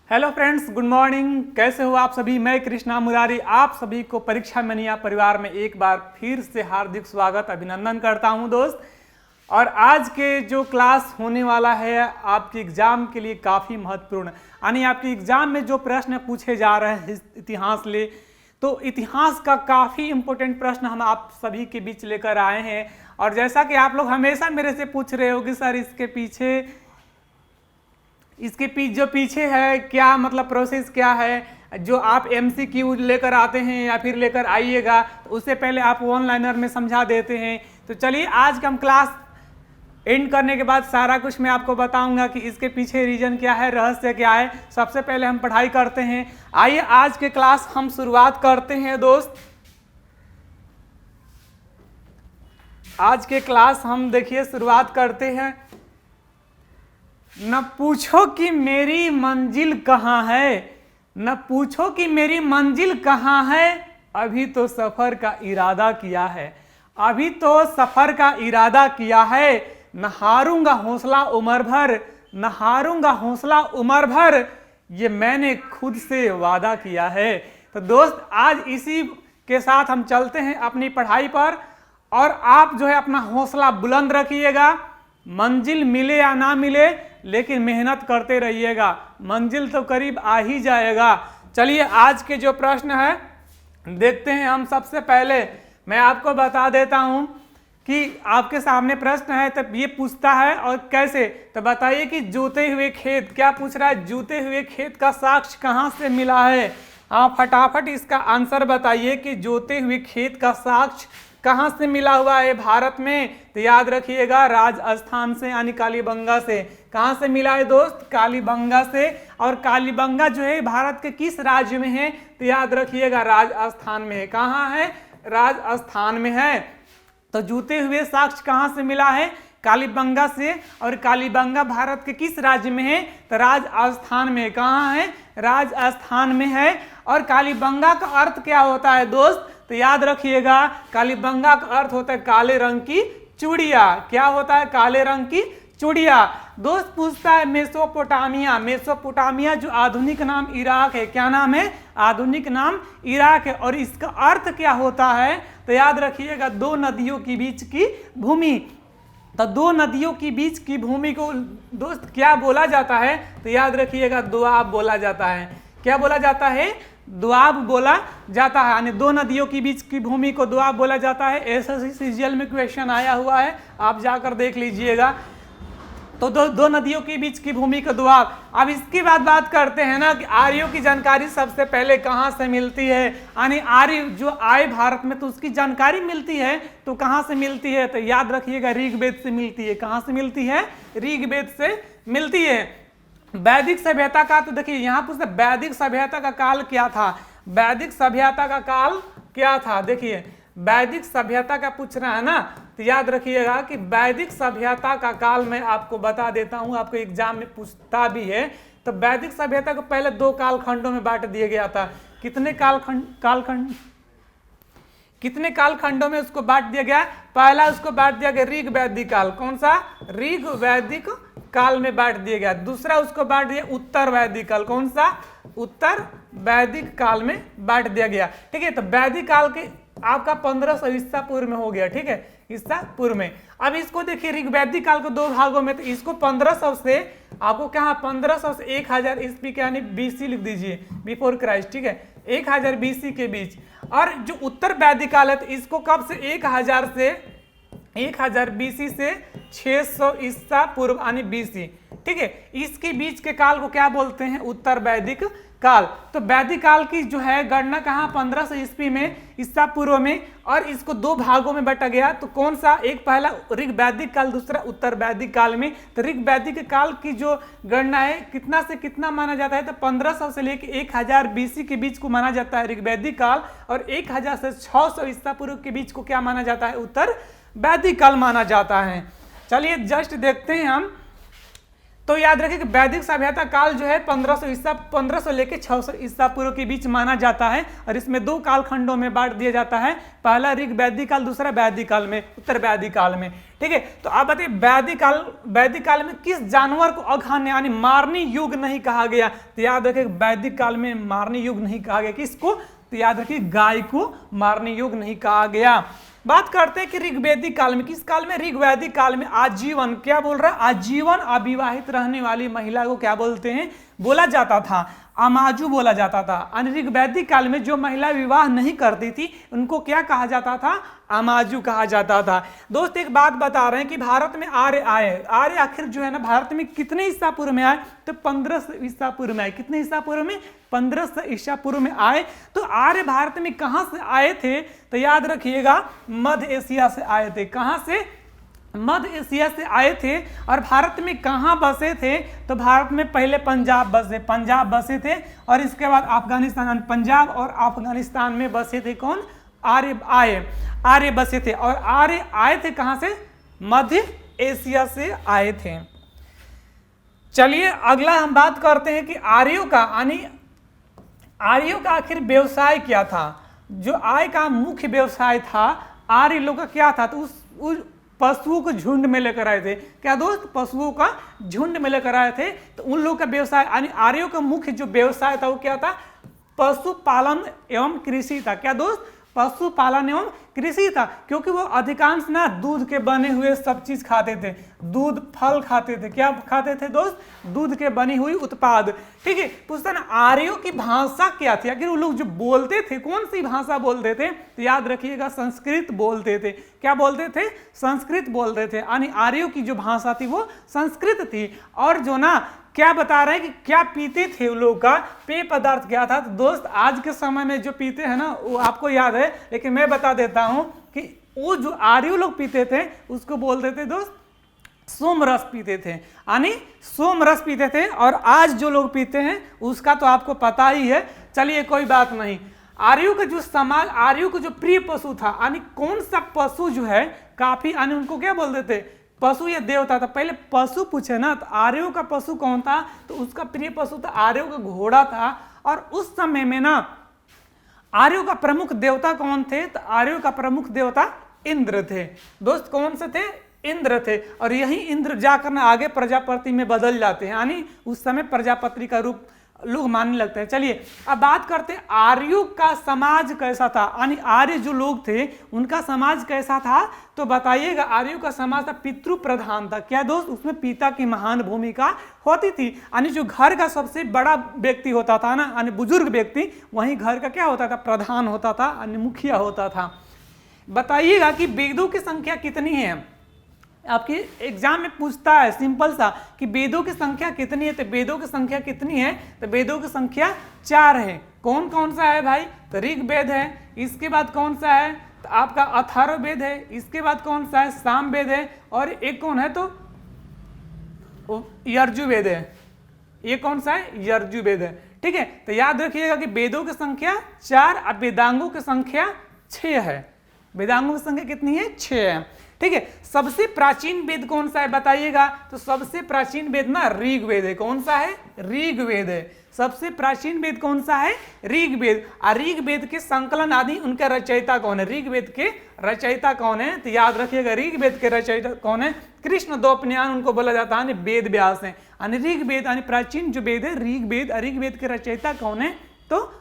Hello friends, good morning. कैसे हो आप सभी? मैं कृष्णा मुरारी आप सभी को परीक्षा मनिया परिवार में एक बार फिर से हार्दिक स्वागत अभिनंदन करता हूं दोस्त। और आज के जो क्लास होने वाला है आपके एग्जाम के लिए काफ़ी महत्वपूर्ण, यानी आपके एग्जाम में जो प्रश्न पूछे जा रहे हैं इतिहास ले, तो इतिहास का काफ़ी इम्पोर्टेंट प्रश्न हम आप सभी के बीच लेकर आए हैं। और जैसा कि आप लोग हमेशा मेरे से पूछ रहे हो कि सर इसके जो पीछे है क्या मतलब प्रोसेस क्या है, जो आप MCQ लेकर आते हैं या फिर लेकर आइएगा, तो उससे पहले आप वन लाइनर में समझा देते हैं। तो चलिए आज का हम क्लास एंड करने के बाद सारा कुछ मैं आपको बताऊंगा कि इसके पीछे रीजन क्या है, रहस्य क्या है। सबसे पहले हम पढ़ाई करते हैं। आइए आज के क्लास हम शुरुआत करते हैं दोस्त। आज के क्लास हम देखिए शुरुआत करते हैं। न पूछो कि मेरी मंजिल कहाँ है, न पूछो कि मेरी मंजिल कहाँ है, अभी तो सफर का इरादा किया है, अभी तो सफर का इरादा किया है। न हारूंगा हौसला उम्र भर, न हारूंगा हौसला उम्र भर, ये मैंने खुद से वादा किया है। तो दोस्त आज इसी के साथ हम चलते हैं अपनी पढ़ाई पर। और आप जो है अपना हौसला बुलंद रखिएगा। मंजिल मिले या ना मिले, लेकिन मेहनत करते रहिएगा, मंजिल तो करीब आ ही जाएगा। चलिए आज के जो प्रश्न है देखते हैं हम। सबसे पहले मैं आपको बता देता हूं कि आपके सामने प्रश्न है, तब ये पूछता है और कैसे, तो बताइए कि जोते हुए खेत, क्या पूछ रहा है, जोते हुए खेत का साक्ष्य कहाँ से मिला है। आप फटाफट इसका आंसर बताइए कि जोते हुए खेत का साक्ष्य कहाँ से मिला हुआ है भारत में। तो याद रखिएगा राजस्थान से, यानी कालीबंगा से। कहाँ से मिला है दोस्त? कालीबंगा से। और कालीबंगा जो है भारत के किस राज्य में है? तो याद रखिएगा राजस्थान में है। कहाँ है? राजस्थान में है। तो जूते हुए साक्ष्य कहाँ से मिला है? कालीबंगा से। और कालीबंगा भारत के किस राज्य में है? तो राजस्थान में। कहाँ है? राजस्थान में है। और कालीबंगा का अर्थ क्या होता है दोस्त? तो याद रखिएगा कालीबंगा का अर्थ होता है काले रंग की चूड़िया। क्या होता है? काले रंग की चूड़िया। दोस्त पूछता है मेसोपोटामिया, मेसोपोटामिया जो आधुनिक नाम इराक है, क्या नाम है? आधुनिक नाम इराक है। और इसका अर्थ क्या होता है? तो याद रखिएगा दो नदियों के बीच की भूमि। तो दो नदियों के बीच की भूमि को दोस्त क्या बोला जाता है? तो याद रखिएगा दोआब बोला जाता है। क्या बोला जाता है? दोआब बोला जाता है, यानी दो नदियों के बीच की भूमि को दोआब बोला जाता है। एसएससी सीजीएल में क्वेश्चन आया हुआ है, आप जाकर देख लीजिएगा। तो दो नदियों के बीच की भूमि को दोआब। अब इसके बाद बात करते हैं ना कि आर्यों की जानकारी सबसे पहले कहाँ से मिलती है, यानी आर्य जो आए भारत में तो उसकी जानकारी मिलती है, तो कहाँ से मिलती है? तो याद रखिएगा ऋग्वेद से मिलती है। कहाँ से मिलती है? ऋग्वेद से मिलती है। वैदिक सभ्यता का, तो देखिए यहाँ पूछते वैदिक सभ्यता का काल क्या था। वैदिक सभ्यता का काल क्या था? देखिए वैदिक सभ्यता का पूछ रहा है ना, तो याद रखिएगा कि वैदिक सभ्यता का काल मैं आपको बता देता हूँ, आपको एग्जाम में पूछता भी है। तो वैदिक सभ्यता को पहले दो कालखंडों में बांट दिया गया था। कितने कितने कालखंडों में उसको बांट दिया गया? पहला उसको बांट दिया गया ऋग वैदिक काल। कौन सा? ऋग वैदिक काल में बांट दिया गया। दूसरा उसको बांट दिया उत्तर वैदिक काल। कौन सा? उत्तर वैदिक काल में बांट दिया गया। ठीक है, तो वैदिक काल के आपका 1500 ईसा पूर्व में हो गया। ठीक है, ईसा पूर्व में। अब इसको देखिए ऋग्वैदिक काल को दो भागों में, तो इसको 1500 से आपको क्या 1500 से 1000 ईस्वी के यानी BC लिख दीजिए, बिफोर क्राइस्ट। ठीक है, 1000 BC के बीच। और जो उत्तर वैदिक काल है तो इसको कब से 1000 BC से 600 ईसा पूर्व यानी BC। ठीक है, इसके बीच के काल को क्या बोलते हैं? उत्तर वैदिक काल। तो वैदिक काल की जो है गणना कहाँ? 1500 ईस्वी में, ईसा पूर्व में। और इसको दो भागों में बांटा गया। तो कौन सा? एक पहला ऋग वैदिक काल, दूसरा उत्तर वैदिक काल में। तो ऋग वैदिक काल की जो गणना है कितना से कितना माना जाता है? तो 1500 से लेकर 1000 BC के बीच को माना जाता है ऋग वैदिक काल। और 1000 से 600 ईसा पूर्व के बीच को क्या माना जाता है? उत्तर वैदिक काल माना जाता है। चलिए जस्ट देखते हैं हम। तो याद रखिए कि वैदिक सभ्यता काल जो है 1500 लेके 600 ईसा पूर्व के बीच माना जाता है और इसमें 2 कालखंडों में बांट दिया जाता है, पहला ऋग वैदिक काल, दूसरा वैदिक काल में, उत्तर वैदिक काल में। ठीक है, तो आप बताइए वैदिक काल में किस जानवर को अखान्य यानी मारनी युग नहीं कहा गया? तो याद रखिए वैदिक काल में मारनी युग नहीं कहा गया। किसको? तो याद रखिए गाय को मारनी युग नहीं कहा गया। बात करते हैं कि ऋग्वैदिक काल में, किस काल में? ऋग्वैदिक काल में आजीवन, क्या बोल रहा है? आजीवन अविवाहित रहने वाली महिला को क्या बोलते हैं? बोला जाता था अमाजू बोला जाता था। ऋग्वैदिक काल में जो महिला विवाह नहीं करती थी उनको क्या कहा जाता था? अमाजू कहा जाता था। दोस्त एक बात बता रहे हैं कि भारत में आर्य आए, आर्य आखिर जो है ना भारत में कितने ईसा पूर्व में आए? तो 1500 ईसा पूर्व में आए। कितने ईसा पूर्व में? 1500 ईसा पूर्व में आए। तो आर्य भारत में कहां से आए थे? तो याद रखिएगा मध्य एशिया से आए थे। कहां से? मध्य एशिया से आए थे। और भारत में कहां बसे थे? तो भारत में पहले पंजाब बसे थे और इसके बाद अफगानिस्तान, पंजाब और अफगानिस्तान में बसे थे। कौन? आर्य बसे थे। और आर्य आए थे कहां से? मध्य एशिया से आए थे। चलिए अगला हम बात करते हैं कि आर्यों का आखिर व्यवसाय क्या था? जो आय का मुख्य व्यवसाय था आर्य लोग का क्या था? तो उस पशुओं को झुंड में लेकर आए थे। क्या दोस्त? पशुओं का झुंड में लेकर आए थे। तो उन लोगों का व्यवसाय यानी आर्यों का मुख्य जो व्यवसाय था वो क्या था? पशुपालन एवं कृषि था। क्या दोस्त? पशुपालन एवं कृषि था, क्योंकि वो अधिकांश ना दूध के बने हुए सब चीज खाते थे, दूध फल खाते थे। क्या खाते थे दोस्त? दूध के बनी हुई उत्पाद। ठीक है, पूछता ना आर्यों की भाषा क्या थी? आखिर वो लोग जो बोलते थे कौन सी भाषा बोलते थे? तो याद रखिएगा संस्कृत बोलते थे। क्या बोलते थे? संस्कृत बोलते थे। यानी आर्यों की जो भाषा थी वो संस्कृत थी। और जो ना क्या बता रहे हैं कि क्या पीते थे उन लोग का पेय पदार्थ क्या था? तो दोस्त आज के समय में जो पीते हैं ना वो आपको याद है, लेकिन मैं बता देता हूं कि वो जो आर्य लोग पीते थे उसको बोलते थे दोस्त सोमरस पीते थे, यानी सोमरस पीते थे। और आज जो लोग पीते हैं उसका तो आपको पता ही है। चलिए कोई बात नहीं। आर्यों का जो समाज, आर्यों का जो प्रिय पशु था, यानी कौन सा पशु जो है काफी, यानी उनको क्या बोलते थे? पशु या देवता था। पहले पशु पूछे ना तो आर्यों का पशु कौन था? तो उसका प्रिय पशु था आर्यों का घोड़ा था। और उस समय में ना आर्यों का प्रमुख देवता कौन थे? तो आर्यों का प्रमुख देवता इंद्र थे। दोस्त कौन से थे? इंद्र थे। और यही इंद्र जाकर ना आगे प्रजापति में बदल जाते हैं, यानी उस समय प्रजापति का रूप लोग मानने लगते हैं। चलिए अब बात करते हैं आर्यों का समाज कैसा था, यानी आर्य जो लोग थे उनका समाज कैसा था? तो बताइएगा। आर्यों का समाज था पितृ प्रधान था। क्या दोस्त? उसमें पिता की महान भूमिका होती थी, यानी जो घर का सबसे बड़ा व्यक्ति होता था ना, यानी बुजुर्ग व्यक्ति, वहीं घर का क्या होता था? प्रधान होता था, यानी मुखिया होता था। बताइएगा कि वेदों की संख्या कितनी है? आपके एग्जाम में पूछता है सिंपल सा कि वेदों की संख्या कितनी है? तो वेदों की संख्या कितनी है? तो वेदों की संख्या 4 है। कौन कौन सा है भाई? तो ऋग्वेद है, इसके बाद कौन सा है? तो आपका अथर्ववेद है, इसके बाद कौन सा है? सामवेद है, और एक कौन है? तो यजुर्वेद है। ये कौन सा है? यजुर्वेद है। ठीक है, तो याद रखिएगा कि वेदों की संख्या 4 और वेदांगों की संख्या 6 है। वेदांगों की संख्या कितनी है? 6 है। ठीक है, सबसे प्राचीन वेद कौन सा है बताइएगा? तो सबसे प्राचीन वेद ना ऋग्वेद है। कौन सा है? ऋग्वेद है। सबसे प्राचीन वेद कौन सा है? ऋग्वेद। और ऋग्वेद के संकलन आदि उनका रचयिता कौन है? ऋग्वेद के रचयिता कौन है? तो याद रखिएगा ऋग्वेद के रचयिता कौन है? कृष्ण द्वैपायन उनको बोला जाता है, वेद व्यास है। यानी ऋग्वेद यानी प्राचीन जो वेद है ऋग्वेद, ऋग्वेद के रचयिता कौन है? तो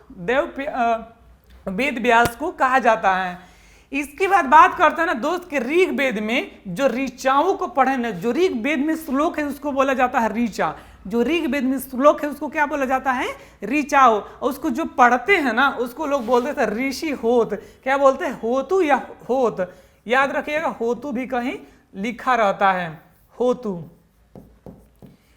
वेद व्यास को कहा जाता है। इसके बाद बात करते हैं ना दोस्त के ऋग्वेद में जो ऋचाओं को पढ़े ना, जो ऋग्वेद में श्लोक है उसको बोला जाता है ऋचा। जो ऋग्वेद में श्लोक है उसको क्या बोला जाता है? ऋचाओ। और उसको जो पढ़ते हैं ना उसको लोग बोलते थे ऋषि होत। क्या बोलते हैं? होतु या होत। याद रखिएगा होतु भी कहीं लिखा रहता है, होतु।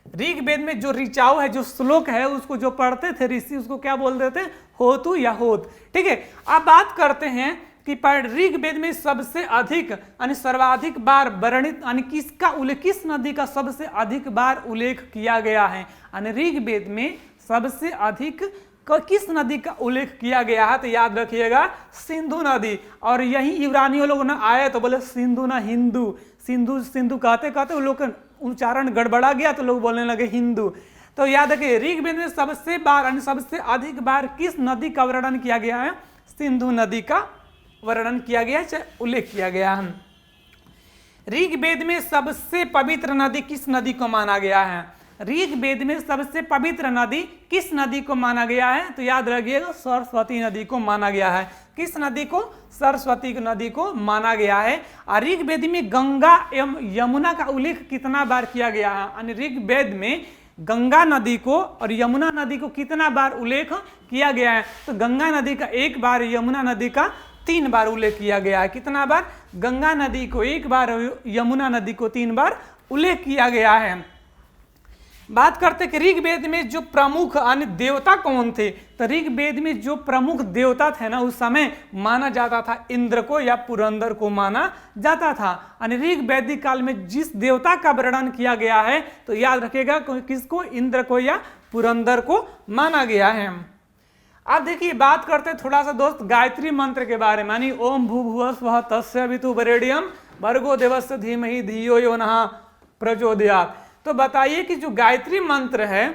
ऋग्वेद में जो ऋचाओ है, जो श्लोक है, उसको जो पढ़ते थे ऋषि उसको क्या बोलते थे? होतु या होत। ठीक है, अब बात करते हैं कि ऋग्वेद में सबसे अधिक यानी सर्वाधिक बार वर्णित यानी किसका उल्लेख, किस नदी का सबसे अधिक बार उल्लेख किया गया है? यानी ऋग्वेद में सबसे अधिक किस नदी का उल्लेख किया गया है? तो याद रखिएगा सिंधु नदी। और यही यूनानियों लोग ना आए तो बोले सिंधु ना हिंदू, सिंधु सिंधु कहते कहते वो लोग उच्चारण गड़बड़ा गया तो लोग बोलने लगे हिंदू। तो याद रखिए ऋग्वेद में सबसे बार यानी सबसे अधिक बार किस नदी का वर्णन किया गया है? सिंधु नदी का वर्णन किया गया है, उल्लेख किया गया है। ऋग्वेद में सबसे पवित्र नदी किस नदी को माना गया है? ऋग्वेद में सबसे पवित्र नदी किस नदी को माना गया है? तो याद रखिएगा सरस्वती नदी को माना गया है। किस नदी को? सरस्वती नदी को माना गया है। और ऋग्वेद में गंगा एवं यमुना का उल्लेख कितना बार किया गया है? यानी ऋग्वेद में गंगा नदी को और यमुना नदी को कितना बार उल्लेख किया गया है? तो गंगा नदी का 1 बार, यमुना नदी का 3 बार उल्लेख किया गया है। कितना बार? गंगा नदी को 1 बार, यमुना नदी को 3 बार उल्लेख किया गया है। बात करते कि ऋग्वेद में जो प्रमुख अन्य देवता कौन थे? तो ऋग्वेद में जो प्रमुख देवता थे ना उस समय माना जाता था इंद्र को या पुरंदर को माना जाता था। यानी ऋग्वैदिक काल में जिस देवता का वर्णन किया गया है तो याद रखिएगा किसको? इंद्र को या पुरंदर को माना गया है। अब देखिए बात करते थोड़ा सा दोस्त गायत्री मंत्र के बारे में। यानी ओम भूर्भुवः स्वः तत्सवितुर्वरेण्यं भर्गो देवस्य धीमहि धियो यो नः प्रचोदयात्। तो बताइए कि जो गायत्री मंत्र है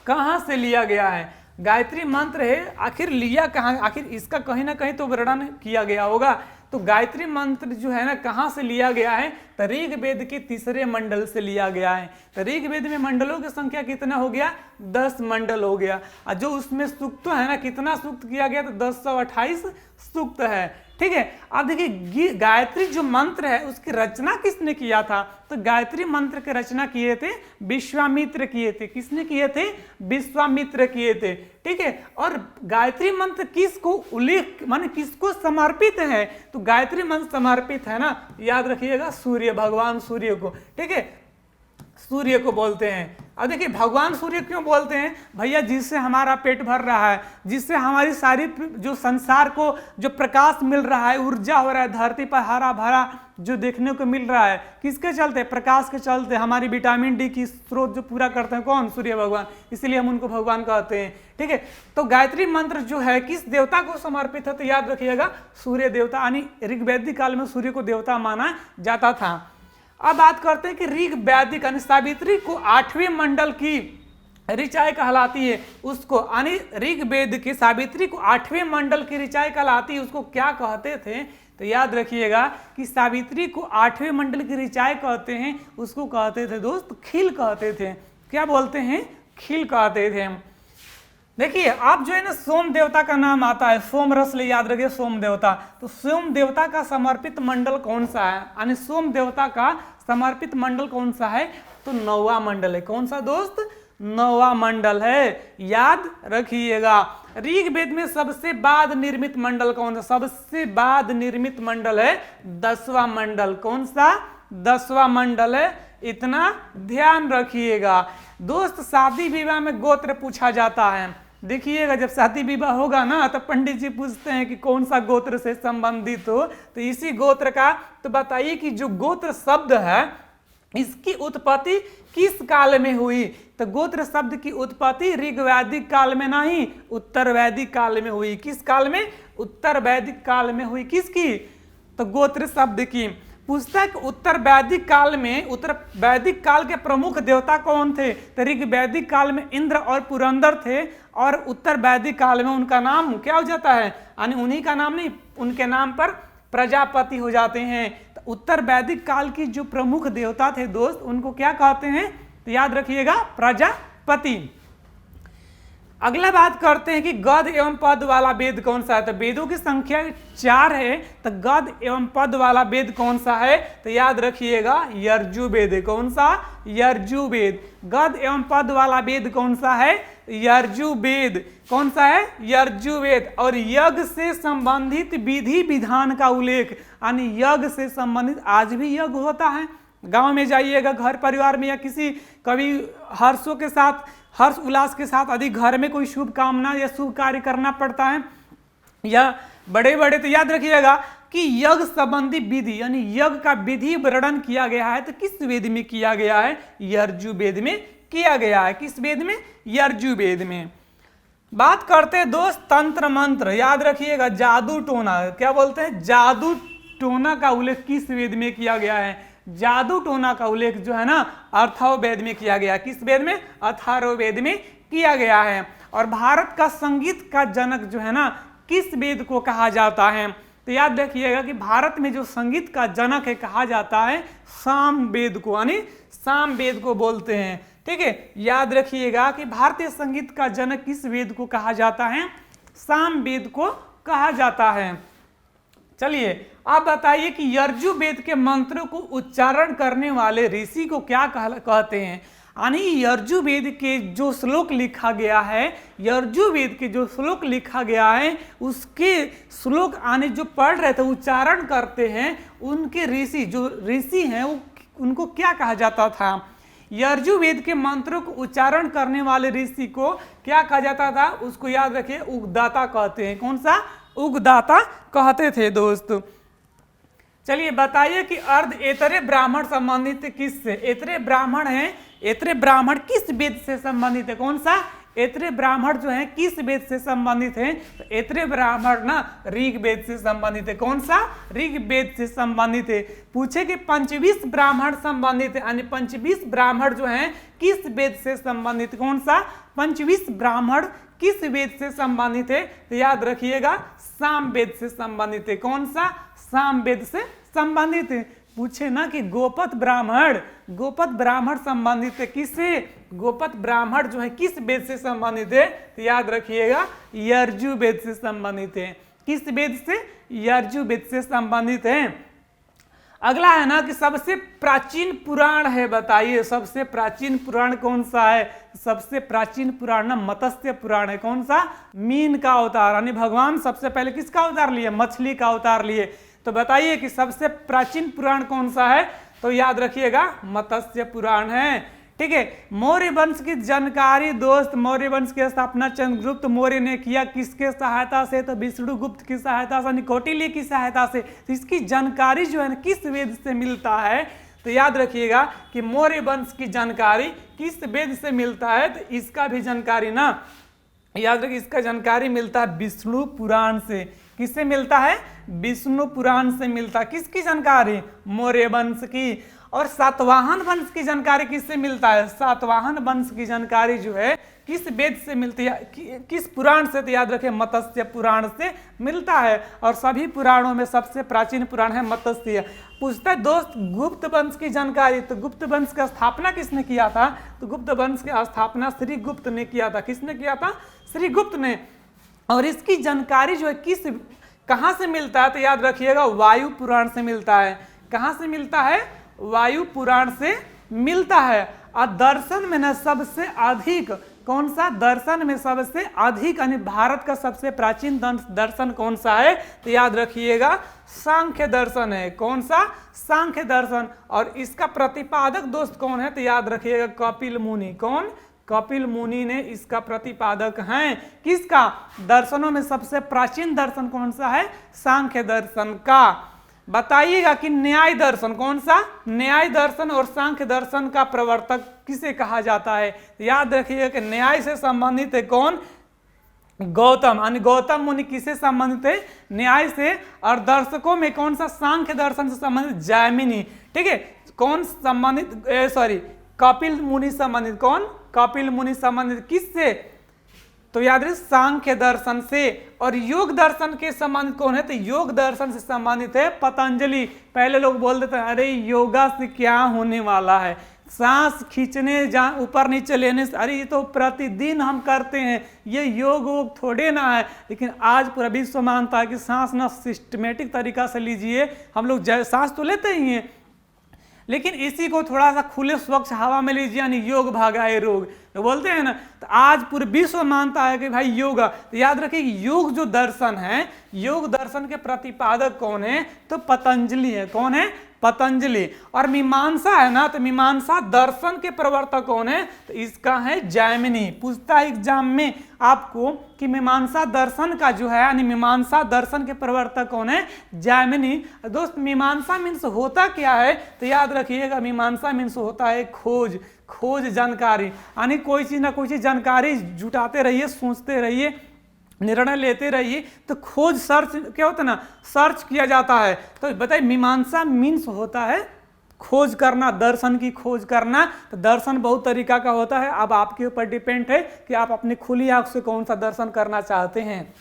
कहाँ से लिया गया है? गायत्री मंत्र है आखिर लिया कहाँ? आखिर इसका कहीं ना कहीं तो वर्णन किया गया होगा। तो गायत्री मंत्र जो है ना कहाँ से लिया गया है? तो ऋग्वेद के 3रे मंडल से लिया गया है। तो ऋग्वेद में मंडलों की संख्या कितना हो गया? 10 मंडल हो गया। और जो उसमें सूक्त है ना, कितना सूक्त किया गया? तो 1028 सूक्त है। ठीक है। अब देखिए गायत्री जो मंत्र है उसकी रचना किसने किया था? तो गायत्री मंत्र की रचना किए थे विश्वामित्र किए थे। किसने किए थे? विश्वामित्र किए थे। ठीक है। और गायत्री मंत्र किसको उल्लेख माने किसको समर्पित है? तो गायत्री मंत्र समर्पित है ना, याद रखिएगा सूर्य, भगवान सूर्य को। ठीक है, सूर्य को बोलते हैं। अब देखिए भगवान सूर्य क्यों बोलते हैं? भैया जिससे हमारा पेट भर रहा है, जिससे हमारी सारी जो संसार को जो प्रकाश मिल रहा है, ऊर्जा हो रहा है, धरती पर हरा भरा जो देखने को मिल रहा है, किसके चलते? प्रकाश के चलते। हमारी विटामिन डी की स्रोत जो पूरा करते हैं कौन? सूर्य भगवान। इसीलिए हम उनको भगवान कहते हैं। ठीक है। तो गायत्री मंत्र जो है किस देवता को समर्पित है? तो याद रखिएगा सूर्य देवता। यानी ऋग्वैदिक काल में सूर्य को देवता माना जाता था। अब बात करते हैं कि ऋग्वैदिक यानी सावित्री को 8वें मंडल की ऋचाएँ कहलाती है। उसको यानी ऋग्वेद के सावित्री को 8वें मंडल की ऋचाएँ कहलाती है। उसको क्या कहते थे? तो याद रखिएगा कि सावित्री को 8वें मंडल की ऋचाएँ कहते हैं। उसको कहते थे दोस्त खील कहते थे। क्या बोलते हैं? खील कहते थे। देखिए आप जो है ना सोम देवता का नाम आता है, सोम रस ले याद रखिए सोम देवता। तो सोम देवता का समर्पित मंडल कौन सा है? यानी सोम देवता का समर्पित मंडल कौन सा है? तो 9वां मंडल है। कौन सा दोस्त? 9वां मंडल है। याद रखिएगा ऋग्वेद में सबसे बाद निर्मित मंडल कौन सा? सबसे बाद निर्मित मंडल है 10वां मंडल। कौन सा? 10वां मंडल है। इतना ध्यान रखिएगा दोस्त। शादी विवाह में गोत्र पूछा जाता है। देखिएगा जब शादी विवाह होगा ना तो पंडित जी पूछते हैं कि कौन सा गोत्र से संबंधित हो, तो इसी गोत्र का। तो बताइए कि जो गोत्र शब्द है इसकी उत्पत्ति किस काल में हुई? तो गोत्र शब्द की उत्पत्ति ऋग्वैदिक काल में नहीं, उत्तर वैदिक काल में हुई। किस काल में? उत्तर वैदिक काल में हुई। किसकी? तो गोत्र शब्द की। पुस्तक उत्तर वैदिक काल में, उत्तर वैदिक काल के प्रमुख देवता कौन थे? तो ऋग्वैदिक काल में इंद्र और पुरंदर थे, और उत्तर वैदिक काल में उनका नाम क्या हो जाता है? यानी उन्हीं का नाम नहीं, उनके नाम पर प्रजापति हो जाते हैं। तो उत्तर वैदिक काल की जो प्रमुख देवता थे दोस्त उनको क्या कहते हैं? तो याद रखिएगा प्रजापति। अगला बात करते हैं कि गद एवं पद वाला वेद कौन सा है? तो वेदों की संख्या 4 है। तो गद एवं पद वाला वेद कौन सा है? तो याद रखिएगा यजुर्वेद। कौन सा? यजुर्वेद। गद एवं पद वाला वेद कौन सा है? यजुर्वेद। कौन सा है? यजुर्वेद। और यज्ञ से संबंधित विधि विधान का उल्लेख, यानी यज्ञ से संबंधित आज भी यज्ञ होता है। गांव में जाइएगा, घर परिवार में, या किसी कभी हर्षों के साथ, हर्ष उल्लास के साथ यदि घर में कोई शुभ कामना या शुभ कार्य करना पड़ता है या बड़े बड़े, तो याद रखिएगा कि यज्ञ संबंधी विधि यानी यज्ञ का विधि वर्णन किया गया है। तो किस वेद में किया गया है? यजुर्वेद में किया गया है। किस वेद में? यजुर्वेद में। बात करते हैं दोस्त तंत्र मंत्र। याद रखिएगा जादू टोना, क्या बोलते हैं? जादू टोना का उल्लेख किस वेद में किया गया है? जादू टोना का उल्लेख जो है ना अथर्ववेद में किया गया। किस वेद में? अथर्ववेद में किया गया है। और भारत का संगीत का जनक जो है ना किस वेद को कहा जाता है? तो याद रखिएगा कि भारत में जो संगीत का जनक है कहा जाता है साम वेद को, यानी साम वेद को बोलते हैं। ठीक है, याद रखिएगा कि भारतीय संगीत का जनक किस वेद को कहा जाता है? साम वेद को कहा जाता है। चलिए आप बताइए कि यजुर्वेद वेद के मंत्रों को उच्चारण करने वाले ऋषि को क्या कहते हैं? यानी यजुर्वेद वेद के जो श्लोक लिखा गया है, यजुर्वेद वेद के जो श्लोक लिखा गया है उसके श्लोक आने जो पढ़ रहे थे, उच्चारण करते हैं, उनके ऋषि जो ऋषि हैं उनको क्या कहा जाता था? यजुर्वेद वेद के मंत्रों को उच्चारण करने वाले ऋषि को क्या कहा जाता था? उसको याद रखिए उगदाता कहते हैं। कौन सा? उगदाता कहते थे दोस्त। चलिए बताइए कि अर्ध एतरे ब्राह्मण संबंधित किससे? एतरे ब्राह्मण हैं, एतरे ब्राह्मण किस वेद से संबंधित है? कौन सा? एतरे ब्राह्मण जो है किस वेद से संबंधित है? तो एतरे ब्राह्मण ना ऋग वेद से संबंधित है। कौन सा? ऋग वेद से संबंधित है। पूछे कि 25 ब्राह्मण संबंधित है, यानी 25 ब्राह्मण जो हैं किस वेद से संबंधित? कौन सा? 25 ब्राह्मण किस वेद से संबंधित है? तो याद रखिएगा साम वेद से संबंधित है। कौन सा? साम वेद से संबंधित है। पूछे ना कि गोपत ब्राह्मण संबंधित है किससे? गोपत ब्राह्मण जो है किस वेद से संबंधित है? तो याद रखिएगा यजुर्वेद से संबंधित है। किस वेद से? यजुर्वेद से संबंधित है। अगला है ना कि सबसे प्राचीन पुराण है, बताइए सबसे प्राचीन पुराण कौन सा है? सबसे प्राचीन पुराण ना मत्स्य पुराण है। कौन सा? मीन का अवतार, यानी भगवान सबसे पहले किसका अवतार लिए? मछली का अवतार लिए। तो बताइए कि सबसे प्राचीन पुराण कौन सा है? तो याद रखिएगा मत्स्य पुराण है। ठीक है, मौर्य वंश की जानकारी दोस्त, मौर्य वंश की स्थापना चंद्रगुप्त मौर्य ने किया किसके सहायता से? तो विष्णुगुप्त की सहायता से, कौटिल्य की सहायता से। तो इसकी जानकारी जो है ना किस वेद से मिलता है? तो याद रखिएगा कि मौर्य वंश की जानकारी किस वेद से मिलता है? तो इसका भी जानकारी ना याद रखिए, इसका जानकारी मिलता है विष्णु पुराण से। किससे मिलता है? विष्णु पुराण से मिलता है। किसकी जानकारी? मौर्य वंश की। और सातवाहन वंश की जानकारी किससे मिलता है? सातवाहन वंश की जानकारी जो है किस वेद से मिलती है? किस पुराण से? तो याद रखें मत्स्य पुराण से मिलता है। और सभी पुराणों में सबसे प्राचीन पुराण है मत्स्य। पूछता है दोस्त गुप्त वंश की जानकारी, तो गुप्त वंश का स्थापना किसने किया था? तो गुप्त वंश की स्थापना श्री गुप्त ने किया था। किसने किया था? श्री गुप्त ने। और इसकी जानकारी जो है कहाँ से मिलता है? तो याद रखिएगा वायु पुराण से मिलता है। कहाँ से मिलता है? वायु पुराण से मिलता है। और दर्शन में न सबसे अधिक, कौन सा? दर्शन में सबसे अधिक, यानी भारत का सबसे प्राचीन दर्शन कौन सा है? तो याद रखिएगा सांख्य दर्शन है। कौन सा? सांख्य दर्शन। और इसका प्रतिपादक दोस्त कौन है? तो याद रखिएगा कपिल मुनि। कौन? कपिल मुनि ने इसका प्रतिपादक हैं। किसका? दर्शनों में सबसे प्राचीन दर्शन कौन सा है? सांख्य दर्शन का। बताइएगा कि न्याय दर्शन, कौन सा? न्याय दर्शन और सांख्य दर्शन का प्रवर्तक किसे कहा जाता है? याद रखिएगा कि न्याय से संबंधित है कौन? गौतम, यानी गौतम मुनि किससे संबंधित है? न्याय से। और दर्शकों में कौन सा? सांख्य दर्शन से संबंधित जैमिनी। ठीक है, कौन संबंधित? सॉरी, कपिल मुनि संबंधित। कौन? कपिल मुनि संबंधित किससे? तो याद रखिए सांख्य दर्शन से। और योग दर्शन के संबंधित कौन है? तो योग दर्शन से संबंधित है पतंजलि। पहले लोग बोल देते हैं अरे योगा से क्या होने वाला है, सांस खींचने ऊपर नीचे लेने से, अरे ये तो प्रतिदिन हम करते हैं, ये योग वोग थोड़े ना है। लेकिन आज पूरा विश्व मानता है कि सांस ना सिस्टमेटिक तरीका से लीजिए। हम लोग सांस तो लेते ही हैं, लेकिन इसी को थोड़ा सा खुले स्वच्छ हवा में लीजिए, यानी योग भागाए रोग तो बोलते हैं ना। तो आज पूरे विश्व मानता है कि भाई योगा। तो याद रखिए योग जो दर्शन है, योग दर्शन के प्रतिपादक कौन है? तो पतंजलि है। कौन है? पतंजलि। और मीमांसा है ना, तो मीमांसा दर्शन के प्रवर्तक कौन है? तो इसका है जैमिनी। पूछता है एग्जाम में आपको कि मीमांसा दर्शन का जो है, यानी मीमांसा दर्शन के प्रवर्तक कौन है? जैमिनी। दोस्त मीमांसा मीन्स होता क्या है? तो याद रखिएगा मीमांसा मीन्स होता है खोज, खोज जानकारी, यानी कोई चीज ना कोई चीज जानकारी जुटाते रहिए, सोचते रहिए, निर्णय लेते रहिए। तो खोज, सर्च क्या होता है ना, सर्च किया जाता है। तो बताइए मीमांसा मीन्स होता है खोज करना, दर्शन की खोज करना। तो दर्शन बहुत तरीका का होता है, अब आपके ऊपर डिपेंड है कि आप अपनी खुली आंख से कौन सा दर्शन करना चाहते हैं।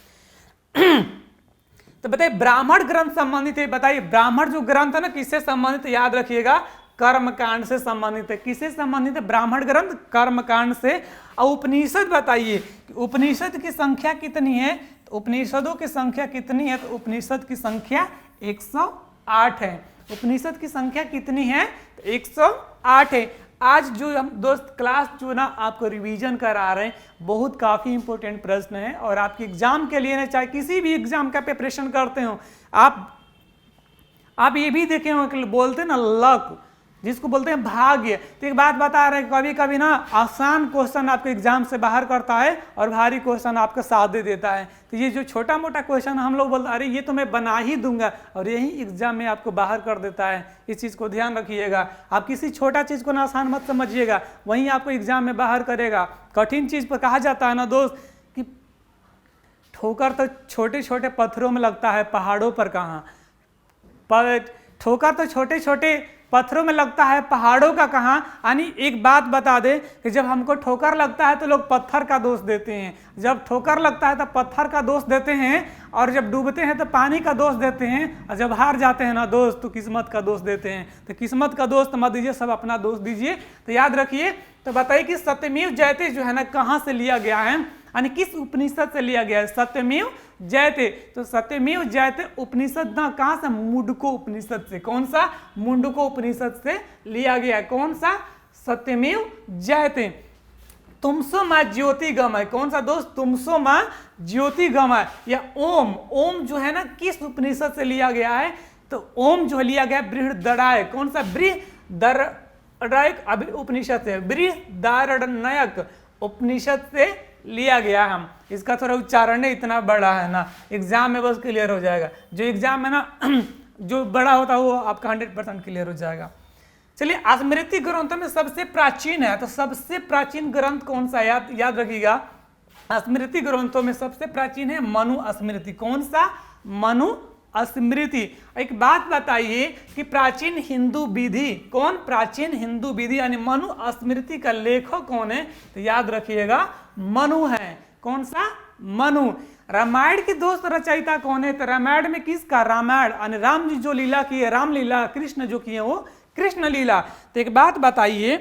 तो बताइए ब्राह्मण ग्रंथ संबंधित है, बताइए ब्राह्मण जो ग्रंथ है ना किससे संबंधित, याद रखिएगा कर्मकांड से संबंधित है। किससे संबंधित है ब्राह्मण ग्रंथ? कर्मकांड से। और उपनिषद बताइए उपनिषद की संख्या कितनी है? तो उपनिषदों की संख्या कितनी है? तो उपनिषद की संख्या 108 है। उपनिषद की संख्या कितनी है? तो 108 है। आज जो हम दोस्त क्लास जो ना आपको रिवीजन करा रहे हैं, बहुत काफ़ी इंपॉर्टेंट प्रश्न है और आपके एग्जाम के लिए ना, चाहे किसी भी एग्जाम का प्रिपरेशन करते हो आप ये भी देखे हो कि बोलते हैं ना लक, जिसको बोलते हैं भाग्य। तो एक बात बता रहे हैं, कभी कभी ना आसान क्वेश्चन आपके एग्जाम से बाहर करता है और भारी क्वेश्चन आपका साथ दे देता है। तो ये जो छोटा मोटा क्वेश्चन हम लोग बोलते अरे ये तो मैं बना ही दूंगा, और यही एग्जाम में आपको बाहर कर देता है। इस चीज़ को ध्यान रखिएगा। आप किसी छोटा चीज़ को ना आसान मत समझिएगा, वहीं आपको एग्जाम में बाहर करेगा। कठिन चीज़ पर कहा जाता है ना दोस्त कि ठोकर तो छोटे छोटे पत्थरों में लगता है, पहाड़ों पर कहाँ। ठोकर तो छोटे छोटे पत्थरों में लगता है, पहाड़ों का कहाँ। यानी एक बात बता दे कि जब हमको ठोकर लगता है तो लोग पत्थर का दोष देते हैं, जब ठोकर लगता है तो पत्थर का दोष देते हैं, और जब डूबते हैं तो पानी का दोष देते हैं, और जब हार जाते हैं ना दोस्त तो किस्मत का दोष देते हैं। तो किस्मत का दोष मत दीजिए, सब अपना दोष दीजिए। तो याद रखिए। तो बताइए कि सत्यमेव जयते जो है ना कहाँ से लिया गया है, यानी किस उपनिषद से लिया गया है? सत्यमेव जयते। तो सत्यमेव जयते उपनिषद ना कहाँ से? मुंडको उपनिषद से। कौन सा? मुंडको उपनिषद से लिया गया है। कौन सा? सत्यमेव जयते। तुमसो माँ ज्योतिगमय। कौन सा दोस्त? तुमसो माँ ज्योतिगमय या ओम। ओम जो है ना किस उपनिषद से लिया गया है? तो ओम जो लिया गया बृहदारण्यक। कौन सा? बृहदारण्यक उपनिषद से, बृहदारण्यक उपनिषद से लिया गया। हम इसका थोड़ा उच्चारण इतना बड़ा है ना, एग्जाम में बस क्लियर हो जाएगा। जो एग्जाम में ना जो बड़ा होता है वो आपका 100% क्लियर हो जाएगा। चलिए स्मृति ग्रंथों में सबसे प्राचीन है, तो सबसे प्राचीन ग्रंथ कौन सा? याद रखिएगा, स्मृति ग्रंथों में सबसे प्राचीन है मनु स्मृति। कौन सा? मनु स्मृति। एक बात बताइए कि प्राचीन हिंदू विधि कौन? प्राचीन हिंदू विधि यानी मनु स्मृति का लेखक कौन है? तो याद रखिएगा मनु है। कौन सा? मनु। रामायण के दोस्त रचयिता कौन है? तो रामायण में किसका? रामायण यानी राम जी जो लीला की है, रामलीला, कृष्ण जो किए वो कृष्ण लीला। तो एक बात बताइए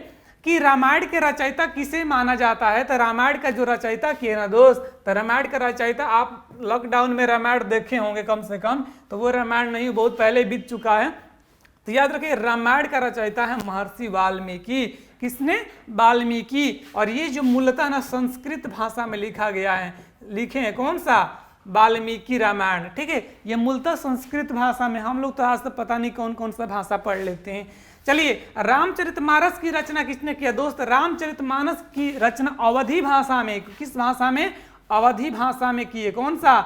कि रामायण के रचयिता किसे माना जाता है? तो रामायण का जो रचयिता किए ना दोस्त, तो रामायण का रचयिता आप लॉकडाउन में रामायण देखे होंगे कम से कम, तो वो रामायण नहीं, बहुत पहले बीत चुका है। तो याद रखिए रामायण का रचयिता है महर्षि वाल्मीकि। किसने? वाल्मीकि। और ये जो मूलतः ना संस्कृत भाषा में लिखा गया है, लिखे हैं कौन सा? वाल्मीकि रामायण। ठीक है, ये मूलतः संस्कृत भाषा में। हम लोग तो आज तक पता नहीं कौन कौन सा भाषा पढ़ लेते हैं। चलिए रामचरितमानस की रचना किसने किया दोस्त? रामचरितमानस की रचना अवधी भाषा में। किस भाषा में? अवधी भाषा में की है। कौन सा?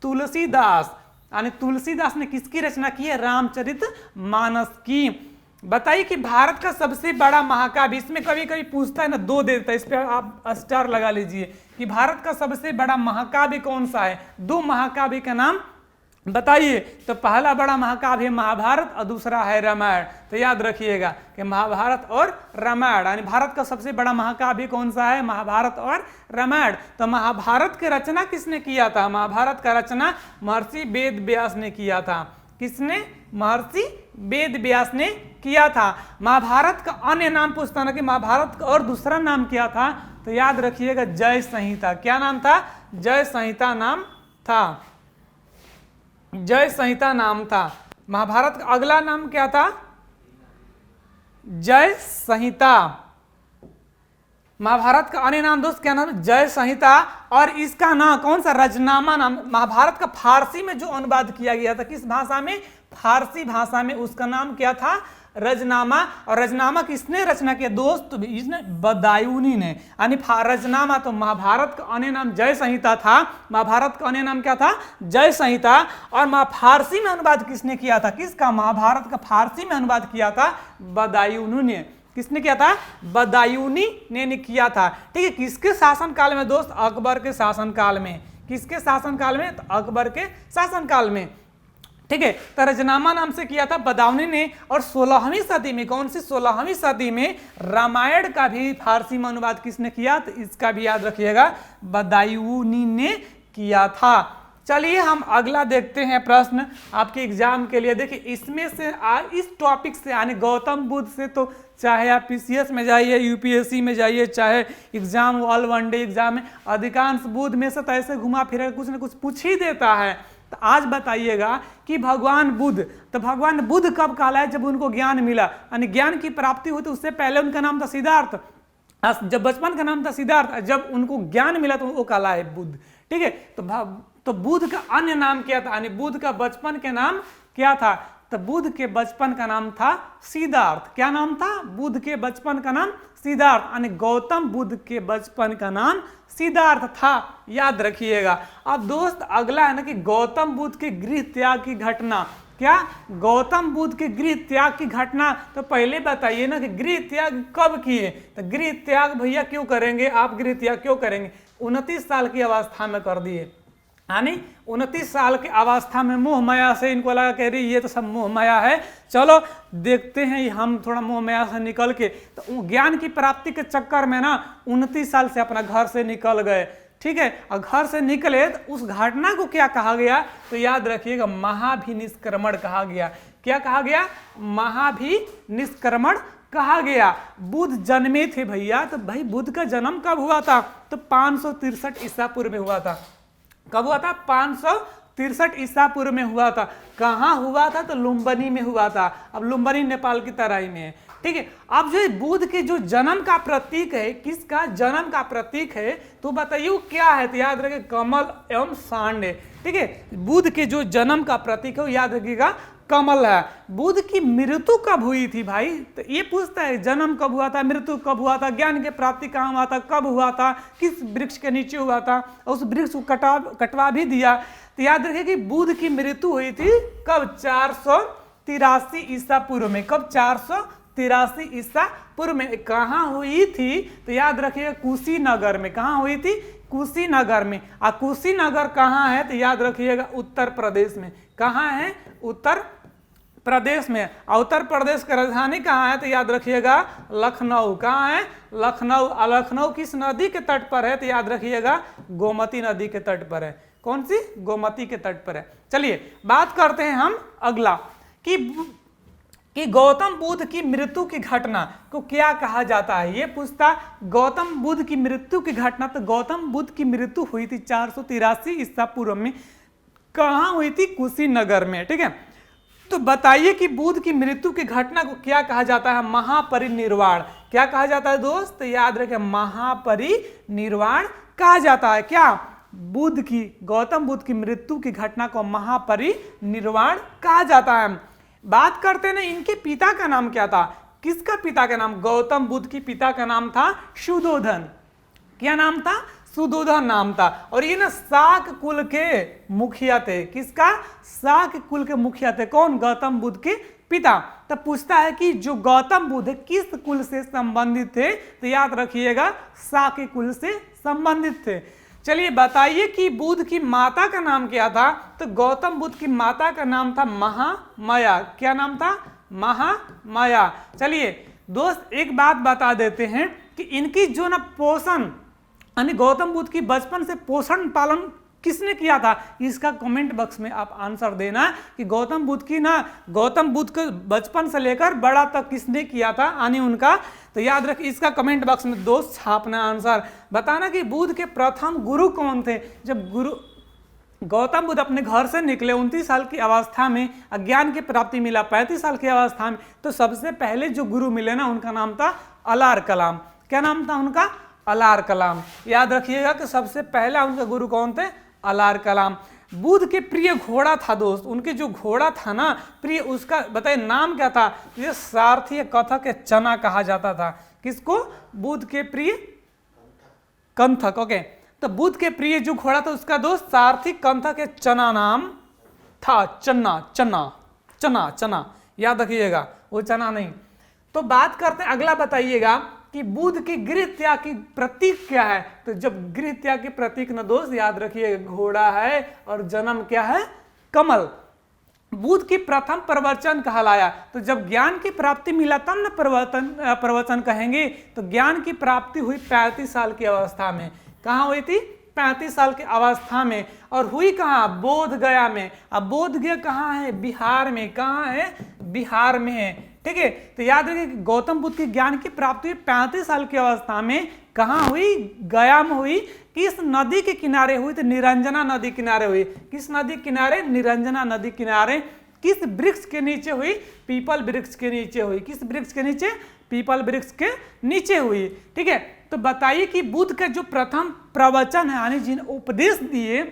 तुलसीदास। यानी तुलसीदास ने किसकी रचना की है? रामचरितमानस की। बताइए कि भारत का सबसे बड़ा महाकाव्य, इसमें कभी कभी पूछता है ना, 2 देता है, इस पर आप स्टार लगा लीजिए कि भारत का सबसे बड़ा महाकाव्य कौन सा है? 2 महाकाव्य का नाम बताइए। तो पहला बड़ा महाकाव्य है महाभारत और दूसरा है रामायण। तो याद रखिएगा कि महाभारत और रामायण, यानी भारत का सबसे बड़ा महाकाव्य कौन सा है? महाभारत और रामायण। तो महाभारत की रचना किसने किया था? महाभारत का रचना महर्षि वेद व्यास ने किया था। किसने? महर्षि वेद व्यास ने किया था। महाभारत का अन्य नाम पूछता ना कि महाभारत का और दूसरा नाम क्या था? तो याद रखिएगा जय संहिता। क्या नाम था? जय संहिता नाम था। जय संहिता नाम था। महाभारत का अगला नाम क्या था? जय संहिता। महाभारत का अन्य नाम दोस्त क्या नाम? जय संहिता। और इसका नाम कौन सा? रजनामा नाम। महाभारत का फारसी में जो अनुवाद किया गया था, किस भाषा में? फारसी भाषा में। उसका नाम क्या था? रजनामा। और रजनामा किसने रचना किया दोस्त? इसने बदायूनी ने। यानी रजनामा तो महाभारत का अन्य नाम जय संहिता था। महाभारत का अन्य नाम क्या था? जय संहिता। और फारसी में अनुवाद किसने किया था? किसका? महाभारत का फारसी में अनुवाद किया था बदायूनी ने। किसने किया था? बदायूनी ने किया था। ठीक है, किसके शासनकाल में दोस्त? अकबर के शासनकाल में। किसके शासनकाल में? तो अकबर के शासनकाल में। ठीक है। तर्जनामा नाम से किया था बदाऊनी ने, और 16वीं सदी में, कौन सी 16वीं सदी में रामायण का भी फारसी में अनुवाद किसने किया, तो इसका भी याद रखिएगा बदायूनी ने किया था। चलिए हम अगला देखते हैं प्रश्न आपके एग्जाम के लिए। देखिए इसमें से इस टॉपिक से यानी गौतम बुद्ध से तो चाहे आप पीसीएस में जाइए, यूपीएससी में जाइए, चाहे exam all one day exam में, अधिकांश बुद्ध में से तो ऐसे घुमा फिरा कुछ न कुछ पूछ ही देता है। तो आज बताइएगा कि भगवान बुद्ध, तो भगवान बुद्ध कब कहलाए, जब उनको ज्ञान मिला, यानी ज्ञान की प्राप्ति हुई। तो उससे पहले उनका नाम था सिद्धार्थ, जब बचपन का नाम था सिद्धार्थ, जब उनको ज्ञान मिला तो वो कहलाए बुद्ध। ठीक है, तो बुद्ध का अन्य नाम क्या था, यानी बुद्ध का बचपन के नाम क्या था, तो बुद्ध के बचपन का नाम था सिद्धार्थ। क्या नाम था, बुद्ध के बचपन का नाम सिद्धार्थ, यानी गौतम बुद्ध के बचपन का नाम सिद्धार्थ था, याद रखिएगा। अब दोस्त अगला है ना कि गौतम बुद्ध के गृह त्याग की घटना, क्या गौतम बुद्ध के गृह त्याग की घटना, तो पहले बताइए ना कि गृह त्याग कब किए, तो गृह त्याग भैया क्यों करेंगे आप, गृह त्याग क्यों करेंगे, 29 साल की अवस्था में कर दिए, यानी 29 साल की अवस्था में मोह माया से इनको लगा कह रही ये तो सब मोह माया है, चलो देखते हैं हम थोड़ा मोह माया से निकल के, तो ज्ञान की प्राप्ति के चक्कर में ना 29 साल से अपना घर से निकल गए। ठीक है, और घर से निकले तो उस घटना को क्या कहा गया, तो याद रखिएगा महाभिनिष्क्रमण कहा गया। क्या कहा गया, महाभिनिष्क्रमण कहा गया। बुद्ध जन्मे थे भैया, तो भाई बुद्ध का जन्म कब हुआ था, तो 563 ईसा पूर्व में हुआ था। कब हुआ था, 563 ईसा पूर्व में हुआ था। कहाँ हुआ था, तो लुम्बिनी में हुआ था। अब लुम्बिनी नेपाल की तराई में है। ठीक है, अब जो बुद्ध के जो जन्म का प्रतीक है, किसका जन्म का प्रतीक है, तो बताइए वो क्या है, तो याद रखिए कमल एवं सांड। ठीक है, बुद्ध के जो जन्म का प्रतीक है याद रखिएगा कमल है। बुद्ध की मृत्यु कब हुई थी भाई, तो ये पूछता है जन्म कब हुआ था, मृत्यु कब हुआ था, ज्ञान की प्राप्ति कहाँ हुआ था, कब हुआ था, किस वृक्ष के नीचे हुआ था, और उस वृक्ष को कटवा भी दिया। तो याद रखिए कि बुद्ध की मृत्यु हुई थी कब, 483 ईसा पूर्व में। कब, 483 ईसा पूर्व में। कहाँ हुई थी, तो याद रखिएगा कुशीनगर में। कहाँ हुई थी, कुशीनगर में। और कुशीनगर कहाँ है, तो याद रखिएगा उत्तर प्रदेश में। कहाँ है, उत्तर प्रदेश में। उत्तर प्रदेश का राजधानी कहाँ है, तो याद रखिएगा लखनऊ। कहाँ है, लखनऊ। लखनऊ किस नदी के तट पर है, तो याद रखिएगा गोमती नदी के तट पर है। कौन सी, गोमती के तट पर है। चलिए बात करते हैं हम अगला कि गौतम बुद्ध की मृत्यु की घटना को क्या कहा जाता है। ये पूछता गौतम बुद्ध की मृत्यु की घटना, तो गौतम बुद्ध की मृत्यु हुई थी 483 ईसा पूर्व में। कहाँ हुई थी, कुशीनगर में। ठीक है, तो बताइए कि बुद्ध की मृत्यु की घटना को क्या कहा जाता है, महापरिनिर्वाण। क्या कहा जाता है दोस्त, याद रखें महापरिनिर्वाण कहा जाता है। क्या, बुद्ध की, गौतम बुद्ध की मृत्यु की घटना को महापरिनिर्वाण कहा जाता है। बात करते हैं ना इनके पिता का नाम क्या था, किसका पिता का नाम, गौतम बुद्ध की पिता का नाम था सुधोधन। क्या नाम था, सुधोधन नाम था। और ये ना शाक कुल के मुखिया थे। किसका, शाक कुल के मुखिया थे। कौन, गौतम बुद्ध के पिता। तब पूछता है कि जो गौतम बुद्ध किस कुल से संबंधित थे, तो याद रखिएगा शाक कुल से संबंधित थे। चलिए बताइए कि बुद्ध की माता का नाम क्या था, तो गौतम बुद्ध की माता का नाम था महामाया। क्या नाम था, महामाया। चलिए दोस्त एक बात बता देते हैं कि इनकी जो ना पोषण, यानी गौतम बुद्ध की बचपन से पोषण पालन किसने किया था, इसका कमेंट बॉक्स में आप आंसर देना कि गौतम बुद्ध को बचपन से लेकर बड़ा तक किसने किया था, यानी उनका। तो याद रख, इसका कमेंट बॉक्स में दोस्त छापना आंसर, बताना कि बुद्ध के प्रथम गुरु कौन थे। जब गौतम बुद्ध अपने घर से निकले 29 साल की अवस्था में, अज्ञान की प्राप्ति मिला 35 साल की अवस्था में, तो सबसे पहले जो गुरु मिले ना उनका नाम था अलार कलाम। क्या नाम था उनका, अलार कलाम। याद रखिएगा कि सबसे पहला उनका गुरु कौन थे, अलार कलाम। बुद्ध के प्रिय घोड़ा था दोस्त, उनके जो घोड़ा था ना प्रिय, उसका बताइए नाम क्या था, ये सारथी कथक चना कहा जाता था। किसको, बुद्ध के प्रिय कंथक। ओके, तो बुद्ध के प्रिय जो घोड़ा था उसका दोस्त सारथी कंथक चना नाम था। चना चना चना चना, याद रखिएगा वो चना नहीं। तो बात करते हैं अगला, बताइएगा कि बुद्ध के गृह त्याग की प्रतीक क्या है। तो जब गृह त्याग की प्रतीक न दोस्त याद रखिए घोड़ा है और जन्म क्या है, कमल। बुद्ध की प्रथम प्रवचन कहलाया। तो जब ज्ञान की प्राप्ति मिला तब न प्रवचन कहेंगे। तो ज्ञान की प्राप्ति हुई 35 साल की अवस्था में। कहाँ हुई थी? 35 साल की अवस्था में। और हुई कहाँ? बोध गया में। अब बोध गया कहाँ है? बिहार में। कहाँ है? बिहार में है। ठीक है, तो याद रखिए गौतम बुद्ध की ज्ञान की प्राप्ति 35 साल की अवस्था में कहाँ हुई? गया में हुई। किस नदी के किनारे हुई? तो निरंजना नदी किनारे हुई। किस नदी किनारे? निरंजना नदी किनारे। किस वृक्ष के नीचे हुई? पीपल वृक्ष के नीचे हुई। किस वृक्ष के नीचे? पीपल वृक्ष के नीचे हुई। ठीक है, तो बताइए कि बुद्ध का जो प्रथम प्रवचन है यानी जिन उपदेश दिए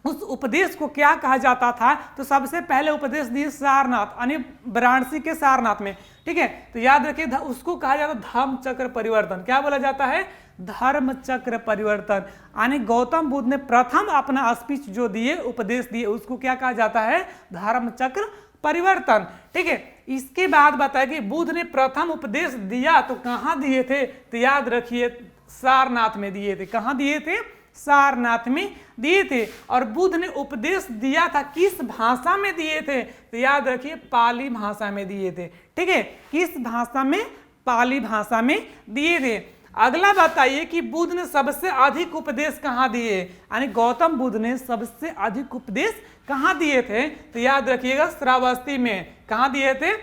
उस उपदेश को क्या कहा जाता था? तो सबसे पहले उपदेश दिए सारनाथ यानी वाराणसी के सारनाथ में। ठीक है, तो याद रखिए उसको कहा जाता धर्म चक्र परिवर्तन। क्या बोला जाता है? धर्म चक्र परिवर्तन। यानी गौतम बुद्ध ने प्रथम अपना स्पीच जो दिए, उपदेश दिए, उसको क्या कहा जाता है? धर्म चक्र परिवर्तन। ठीक है, इसके बाद बताया कि बुद्ध ने प्रथम उपदेश दिया तो कहाँ दिए थे? तो याद रखिए सारनाथ में दिए थे। कहाँ दिए थे? सारनाथ में दिए थे। और बुद्ध ने उपदेश दिया था किस भाषा में दिए थे? तो याद रखिए पाली भाषा में दिए थे। ठीक है, किस भाषा में? पाली भाषा में दिए थे। अगला बताइए कि बुद्ध ने सबसे अधिक उपदेश कहाँ दिए? यानी गौतम बुद्ध ने सबसे अधिक उपदेश कहाँ दिए थे? तो याद रखिएगा श्रावस्ती में। कहाँ दिए थे?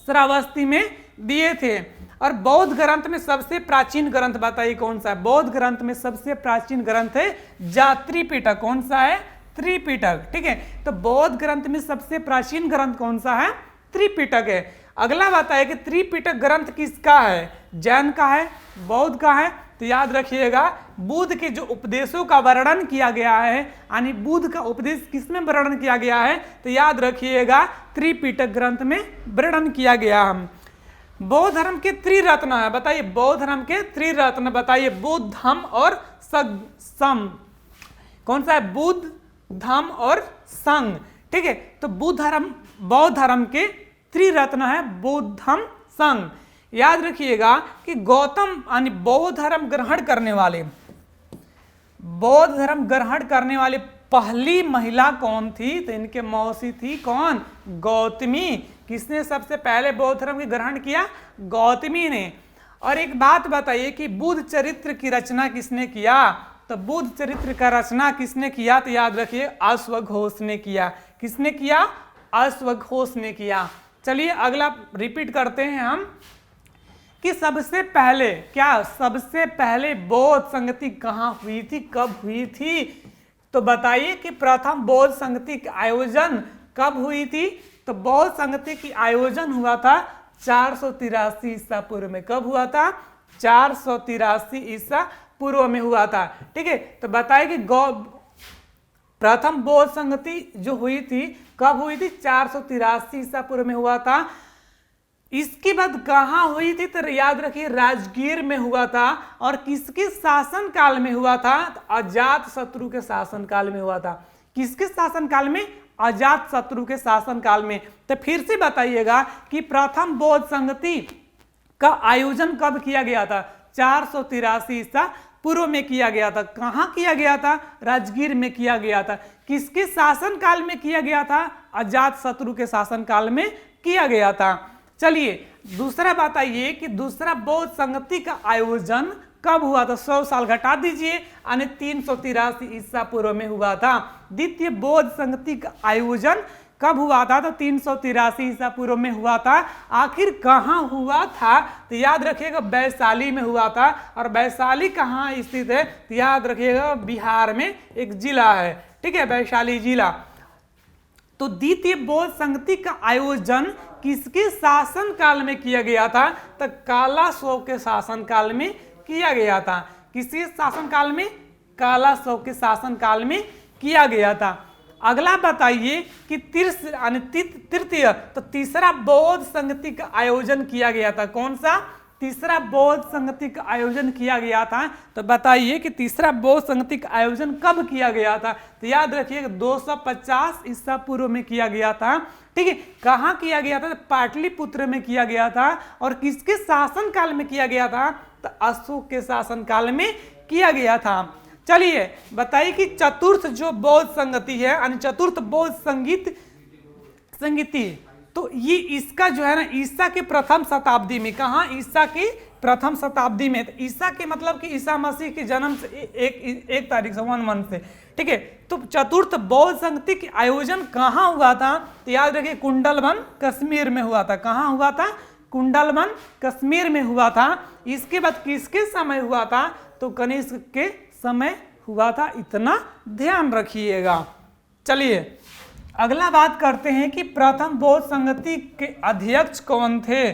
श्रावस्ती में दिए थे। और बौद्ध ग्रंथ में सबसे प्राचीन ग्रंथ बताइए कौन सा है? बौद्ध ग्रंथ में सबसे प्राचीन ग्रंथ है त्रिपिटक। कौन सा है? त्रिपिटक। ठीक है, तो बौद्ध ग्रंथ में सबसे प्राचीन ग्रंथ कौन सा है? त्रिपिटक है। अगला बताइए कि त्रिपिटक ग्रंथ किसका है? जैन का है? बौद्ध का है? तो याद रखिएगा बुद्ध के जो उपदेशों का वर्णन किया गया है यानी बुद्ध का उपदेश किसमें वर्णन किया गया है? तो याद रखिएगा त्रिपिटक ग्रंथ में वर्णन किया गया है। बौद्ध धर्म के त्रिरत्न है। बताइए बौद्ध धर्म के त्रिरत्न बताइए। बुद्ध, धम्म और संघ। कौन सा है? बुद्ध, धम्म और संघ। ठीक है, तो बौद्ध धर्म के त्रिरत्न है बुद्ध, धम्म, संघ। याद रखिएगा कि गौतम यानी बौद्ध धर्म ग्रहण करने वाले पहली महिला कौन थी? तो इनके मौसी थी कौन? गौतमी। किसने सबसे पहले बौद्ध धर्म के ग्रहण किया? गौतमी ने। और एक बात बताइए कि बुद्ध चरित्र की रचना किसने किया? तो बुद्ध चरित्र का रचना किसने किया? तो याद रखिए अश्वघोष ने किया। किसने किया? अश्वघोष ने किया। चलिए अगला रिपीट करते हैं हम कि सबसे पहले बौद्ध संगति कहाँ हुई थी? कब हुई थी? तो बताइए कि प्रथम बौद्ध संगति का आयोजन कब हुई थी? तो बौद्ध संगति की आयोजन हुआ था 483 ईसा पूर्व में। कब हुआ था? 483 ईसा पूर्व में हुआ था। ठीक है, तो बताइए कि प्रथम बौद्ध संगति जो हुई थी कब हुई थी? 483 ईसा पूर्व में हुआ था। इसके बाद कहाँ हुई थी? तो याद रखिए राजगीर में हुआ था। और किसके शासन काल में हुआ था? तो अजात शत्रु के शासन काल में हुआ था। किसके शासन काल में? अजात शत्रु के शासन काल में। तो फिर से बताइएगा कि प्रथम बौद्ध संगति का आयोजन कब किया गया था? 483 ईसा पूर्व में किया गया था। कहाँ किया गया था? राजगीर में किया गया था। किसके शासन काल में किया गया था? अजात शत्रु के शासन काल में किया गया था। चलिए दूसरा बताइए कि दूसरा बौद्ध संगति का आयोजन कब हुआ था? 100 साल घटा दीजिए यानी 383 ईसा पूर्व में हुआ था। द्वितीय बौद्ध संगति का आयोजन कब हुआ था? तो 383 ईसा पूर्व में हुआ था। आखिर कहाँ हुआ था? तो याद रखिएगा वैशाली में हुआ था। और वैशाली कहाँ स्थित है? तो याद रखिएगा बिहार में एक जिला है। ठीक है, वैशाली जिला। तो द्वितीय बौद्ध संगति का आयोजन किसके शासन काल में किया गया था? तो कालाशों के शासन काल में किया गया था। किसके शासन काल में? कालाशों के शासन काल में किया गया था। अगला बताइए कि तृतीय तो तीसरा बौद्ध संगति का आयोजन किया गया था। कौन सा? तीसरा बौद्ध संगति का आयोजन किया गया था। तो बताइए कि तीसरा बौद्ध संगति का आयोजन कब किया गया था? तो याद रखिए 250 ईसा पूर्व में किया गया था। ठीक है, कहाँ किया गया था? तो पाटलिपुत्र में किया गया था। और किसके शासन काल में किया गया था? तो अशोक के शासन काल में किया गया था। चलिए बताइए कि चतुर्थ जो बौद्ध संगति है यानी चतुर्थ बौद्ध संगीति। तो ये इसका जो है ना ईसा की प्रथम शताब्दी में, कहाँ, ईसा की प्रथम शताब्दी में। तो ईसा के मतलब कि ईसा मसीह के जन्म से एक तारीख से 1 से, ठीक है। तो चतुर्थ बौद्ध संगीति के आयोजन कहाँ हुआ था? तो याद रखिए कुंडलवन कश्मीर में हुआ था। कहाँ हुआ था? कुंडलवन कश्मीर में हुआ था। इसके बाद किसके समय हुआ था? तो कनिष्क के समय हुआ था, इतना ध्यान रखिएगा। चलिए अगला बात करते हैं कि प्रथम बौद्ध संगति के अध्यक्ष कौन थे?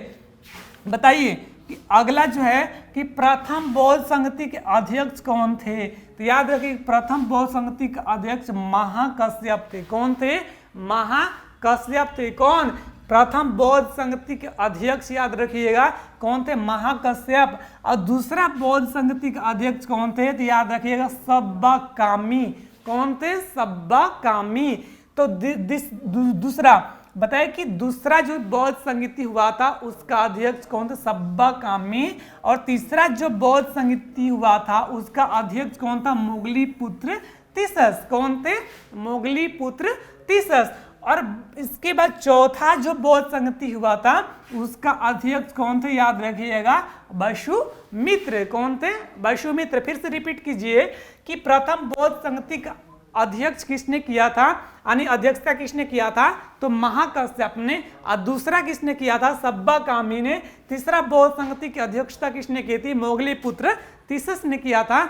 बताइए कि अगला जो है कि प्रथम बौद्ध संगति के अध्यक्ष कौन थे? तो याद रखिए प्रथम बौद्ध संगति के अध्यक्ष महाकश्यप थे। कौन थे? महाकश्यप थे। कौन? प्रथम बौद्ध संगति के अध्यक्ष याद रखिएगा कौन थे? महाकश्यप। और दूसरा बौद्ध संगति के अध्यक्ष कौन थे? तो याद रखिएगा सब्बाकामी। कौन थे? सब्बाकामी। तो दूसरा बताए कि दूसरा जो बौद्ध संगीति हुआ था उसका अध्यक्ष कौन थे? सब्बाकामी। और तीसरा जो बौद्ध संगीति हुआ था उसका अध्यक्ष कौन था? मोगली पुत्र तीसस। कौन थे? मोगली पुत्र तीसस। और इसके बाद चौथा जो बौद्ध संगीति हुआ था उसका अध्यक्ष कौन थे? याद रखिएगा वसुमित्र। कौन थे? वसुमित्र। फिर से रिपीट कीजिए कि प्रथम बौद्ध संगीति का अध्यक्ष किसने किया था, यानी अध्यक्षता किसने किया था? तो महाकश्यप ने। और दूसरा किसने किया था? सब्बाकामी ने। तीसरा बौद्ध संगति की अध्यक्षता किसने की थी? मोगली पुत्र तीसस ने किया था।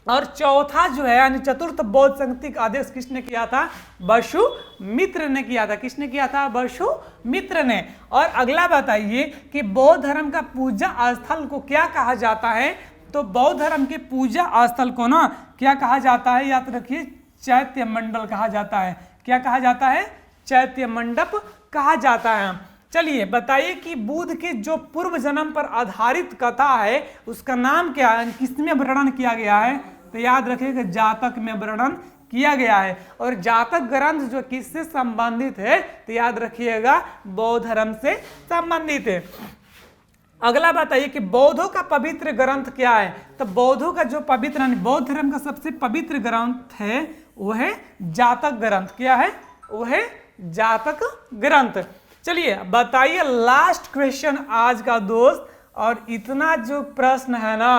और चौथा जो है यानी चतुर्थ बौद्ध संगति का अध्यक्ष किसने किया था? वसुमित्र ने किया था। किसने किया था? वसुमित्र ने। और अगला बताइए कि बौद्ध धर्म का पूजा स्थल को क्या कहा जाता है? तो बौद्ध धर्म के पूजा स्थल को ना क्या कहा जाता है? याद रखिए चैत्य मंडल कहा जाता है। क्या कहा जाता है? चैत्य मंडप कहा जाता है। चलिए बताइए कि बुद्ध के जो पूर्व जन्म पर आधारित कथा है उसका नाम क्या है? किसमें वर्णन किया गया है? तो याद रखिएगा जातक में वर्णन किया गया है। और जातक ग्रंथ जो किससे संबंधित है? तो याद रखिएगा बौद्ध धर्म से संबंधित है। अगला बताइए कि बौद्धों का पवित्र ग्रंथ क्या है? तो बौद्धों का जो पवित्र बौद्ध धर्म का सबसे पवित्र ग्रंथ है वो है जातक ग्रंथ। क्या है? वो है जातक ग्रंथ। चलिए बताइए लास्ट क्वेश्चन आज का दोस्त। और इतना जो प्रश्न है ना,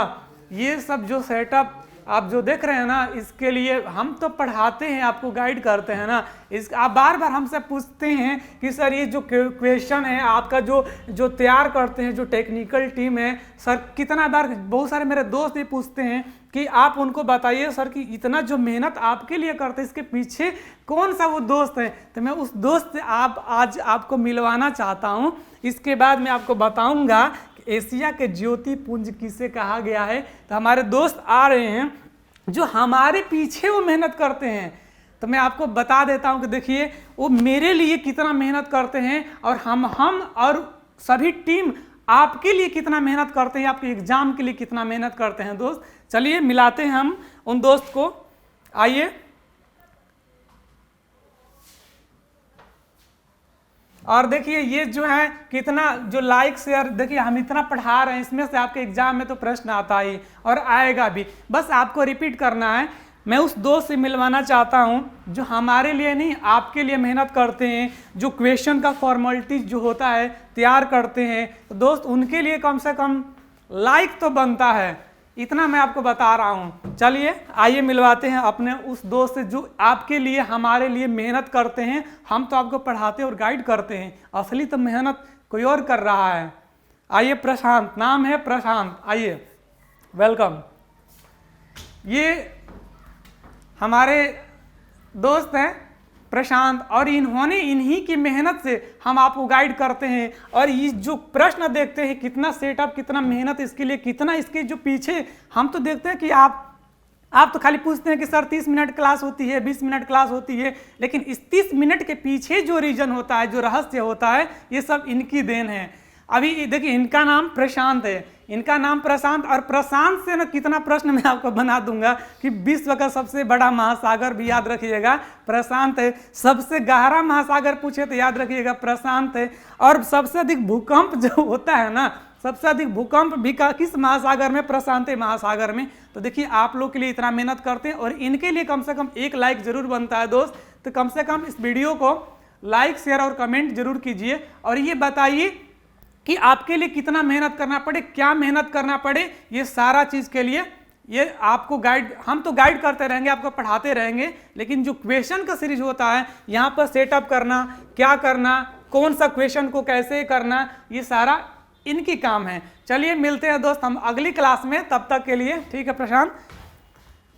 ये सब जो सेटअप आप जो देख रहे हैं ना, इसके लिए हम तो पढ़ाते हैं, आपको गाइड करते हैं ना। इस आप बार बार हमसे पूछते हैं कि सर ये जो क्वेश्चन है आपका जो तैयार करते हैं, जो टेक्निकल टीम है, सर कितना बार, बहुत सारे मेरे दोस्त ये पूछते हैं कि आप उनको बताइए सर कि इतना जो मेहनत आपके लिए करते हैं इसके पीछे कौन सा वो दोस्त है। तो मैं उस दोस्त से आज आपको मिलवाना चाहता हूँ। इसके बाद मैं आपको बताऊँगा एशिया के ज्योति पुंज किसे कहा गया है। तो हमारे दोस्त आ रहे हैं जो हमारे पीछे वो मेहनत करते हैं। तो मैं आपको बता देता हूं कि देखिए वो मेरे लिए कितना मेहनत करते हैं और हम और सभी टीम आपके लिए कितना मेहनत करते हैं, आपके एग्जाम के लिए कितना मेहनत करते हैं दोस्त। चलिए मिलाते हैं हम उन दोस्त को। आइए और देखिए ये जो है कितना जो लाइक शेयर, देखिए हम इतना पढ़ा रहे हैं, इसमें से आपके एग्जाम में तो प्रश्न आता ही और आएगा भी, बस आपको रिपीट करना है। मैं उस दोस्त से मिलवाना चाहता हूं जो हमारे लिए नहीं आपके लिए मेहनत करते हैं, जो क्वेश्चन का फॉर्मेलिटीज जो होता है तैयार करते हैं। तो दोस्त उनके लिए कम से कम लाइक तो बनता है, इतना मैं आपको बता रहा हूँ। चलिए आइए मिलवाते हैं अपने उस दोस्त से जो आपके लिए हमारे लिए मेहनत करते हैं। हम तो आपको पढ़ाते और गाइड करते हैं, असली तो मेहनत कोई और कर रहा है। आइए प्रशांत, नाम है प्रशांत, आइए वेलकम। ये हमारे दोस्त हैं प्रशांत और इन्होंने इन्हीं की मेहनत से हम आपको गाइड करते हैं। और ये जो प्रश्न देखते हैं कितना सेटअप, कितना मेहनत इसके लिए, कितना इसके जो पीछे, हम तो देखते हैं कि आप तो खाली पूछते हैं कि सर 30 मिनट क्लास होती है, 20 मिनट क्लास होती है, लेकिन इस 30 मिनट के पीछे जो रीजन होता है, जो रहस्य होता है, ये सब इनकी देन है। अभी देखिए इनका नाम प्रशांत है, इनका नाम प्रशांत, और प्रशांत से ना कितना प्रश्न मैं आपको बना दूंगा कि विश्व का सबसे बड़ा महासागर भी याद रखिएगा प्रशांत है, सबसे गहरा महासागर पूछे तो याद रखिएगा प्रशांत है, और सबसे अधिक भूकंप जो होता है ना, सबसे अधिक भूकंप भी किस महासागर में? प्रशांत महासागर में। तो देखिए आप लोग के लिए इतना मेहनत करते हैं और इनके लिए कम से कम एक लाइक जरूर बनता है दोस्त। तो कम से कम इस वीडियो को लाइक शेयर और कमेंट जरूर कीजिए और ये बताइए कि आपके लिए कितना मेहनत करना पड़े, क्या मेहनत करना पड़े, ये सारा चीज़ के लिए ये आपको गाइड, हम तो गाइड करते रहेंगे, आपको पढ़ाते रहेंगे, लेकिन जो क्वेश्चन का सीरीज होता है यहाँ पर सेटअप करना, क्या करना, कौन सा क्वेश्चन को कैसे करना, ये सारा इनकी काम है। चलिए मिलते हैं दोस्त हम अगली क्लास में, तब तक के लिए ठीक है प्रशांत,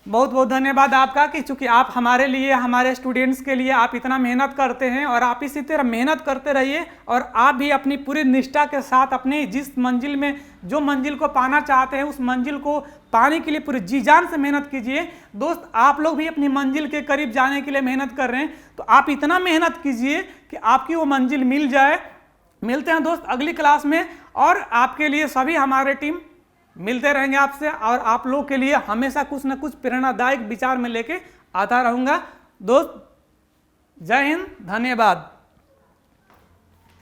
बहुत बहुत धन्यवाद आपका कि चूंकि आप हमारे लिए, हमारे स्टूडेंट्स के लिए आप इतना मेहनत करते हैं और आप इसी तरह मेहनत करते रहिए और आप भी अपनी पूरी निष्ठा के साथ अपने जिस मंजिल में, जो मंजिल को पाना चाहते हैं उस मंजिल को पाने के लिए पूरी जी जान से मेहनत कीजिए। दोस्त आप लोग भी अपनी मंजिल के करीब जाने के लिए मेहनत कर रहे हैं, तो आप इतना मेहनत कीजिए कि आपकी वो मंजिल मिल जाए। मिलते हैं दोस्त अगली क्लास में और आपके लिए सभी हमारे टीम मिलते रहेंगे आपसे और आप लोग के लिए हमेशा कुछ ना कुछ प्रेरणादायक विचार में लेके आता रहूँगा। दोस्त जय हिंद, धन्यवाद।